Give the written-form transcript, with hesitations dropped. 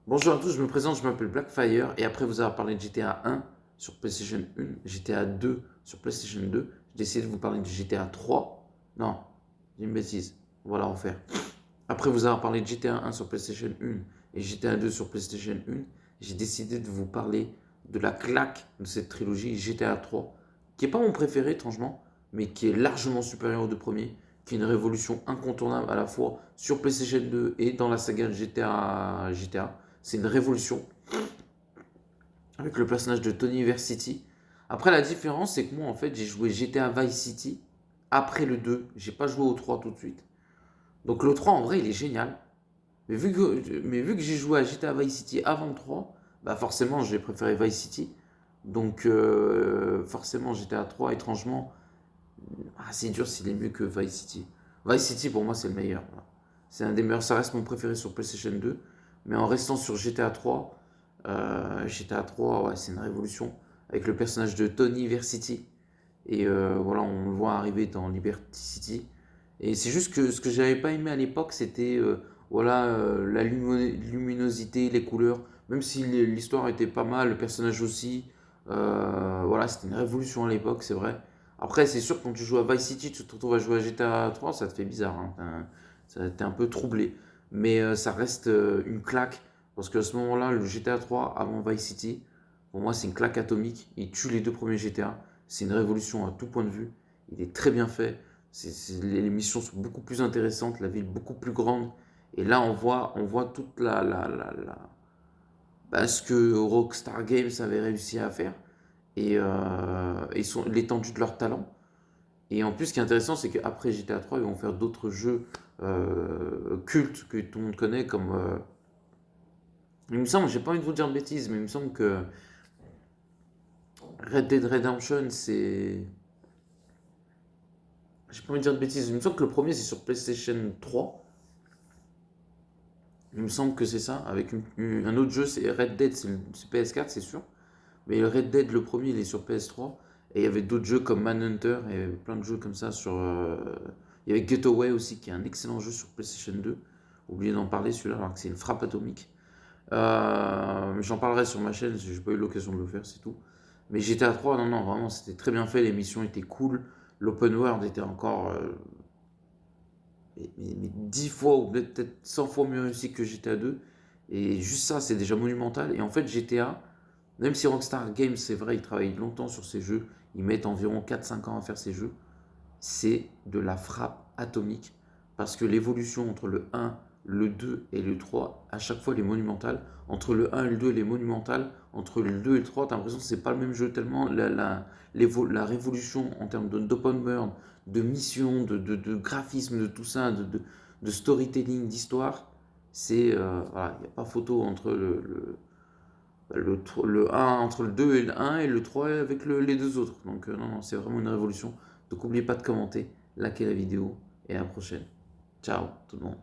Bonjour à tous, je me présente, je m'appelle Blackfire et après vous avoir parlé de GTA 1 sur PlayStation 1, GTA 2 sur PlayStation 2, j'ai décidé de vous parler de GTA 3. Non, j'ai une bêtise, on va la refaire. Après vous avoir parlé de GTA 1 sur PlayStation 1 et GTA 2 sur PlayStation 1, j'ai décidé de vous parler de la claque de cette trilogie GTA 3, qui n'est pas mon préféré étrangement, mais qui est largement supérieur aux deux premiers, qui est une révolution incontournable à la fois sur PlayStation 2 et dans la saga GTA. C'est une révolution avec le personnage de Tony Versity. Après, la différence, c'est que moi, en fait, j'ai joué GTA Vice City après le 2. J'ai pas joué au 3 tout de suite. Donc le 3, en vrai, il est génial. Mais vu que j'ai joué à GTA Vice City avant le 3, bah forcément, j'ai préféré Vice City. Donc forcément, GTA 3, étrangement, c'est dur s'il est mieux que Vice City. Vice City, pour moi, c'est le meilleur. Voilà. C'est un des meilleurs, ça reste mon préféré sur PlayStation 2. Mais en restant sur GTA 3, ouais, c'est une révolution avec le personnage de Tony Versity. Et voilà, on le voit arriver dans Liberty City. Et c'est juste que ce que j'avais pas aimé à l'époque, c'était voilà, la luminosité, les couleurs. Même si l'histoire était pas mal, le personnage aussi. Voilà, c'était une révolution à l'époque, c'est vrai. Après, c'est sûr, quand tu joues à Vice City, tu te retrouves à jouer à GTA 3, ça te fait bizarre. Hein. T'es un peu troublé. Mais ça reste une claque. Parce qu'à ce moment-là, le GTA 3 avant Vice City, pour moi, c'est une claque atomique. Il tue les deux premiers GTA. C'est une révolution à tout point de vue. Il est très bien fait. Les missions sont beaucoup plus intéressantes, la ville beaucoup plus grande. Et là, on voit toute ce que Rockstar Games avait réussi à faire et l'étendue de leur talent. Et en plus, ce qui est intéressant, c'est qu'après GTA 3, ils vont faire d'autres jeux cultes que tout le monde connaît, comme il me semble, j'ai pas envie de vous dire de bêtises, mais il me semble que Red Dead Redemption, c'est. J'ai pas envie de dire de bêtises, il me semble que le premier c'est sur PlayStation 3. Il me semble que c'est ça, avec un autre jeu, c'est Red Dead, c'est PS4, c'est sûr. Mais le Red Dead, le premier, il est sur PS3. Et il y avait d'autres jeux comme Manhunter, et plein de jeux comme ça sur. Il y avait Getaway aussi, qui est un excellent jeu sur PlayStation 2. Oublié d'en parler celui-là, alors que c'est une frappe atomique. J'en parlerai sur ma chaîne, j'ai pas eu l'occasion de le faire, c'est tout. Mais GTA 3, non, non, vraiment, c'était très bien fait, les missions étaient cool, l'open world était encore 10 fois ou peut-être 100 fois mieux réussi que GTA 2. Et juste ça, c'est déjà monumental. Et en fait, GTA, même si Rockstar Games, c'est vrai, ils travaillent longtemps sur ces jeux, ils mettent environ 4-5 ans à faire ces jeux, c'est de la frappe atomique. Parce que l'évolution entre le 1, le 2 et le 3, à chaque fois, elle est monumentale. Entre le 1 et le 2, elle est monumentale. Entre le 2 et le 3, t'as l'impression que c'est pas le même jeu, tellement la révolution en termes d'open world, de mission, de graphisme, de tout ça, de storytelling, d'histoire, c'est. Voilà, il n'y a pas photo entre le 1, entre le 2 et le 1 et le 3 avec les deux autres. Donc, non, non, c'est vraiment une révolution. Donc, n'oubliez pas de commenter, liker la vidéo et à la prochaine. Ciao tout le monde.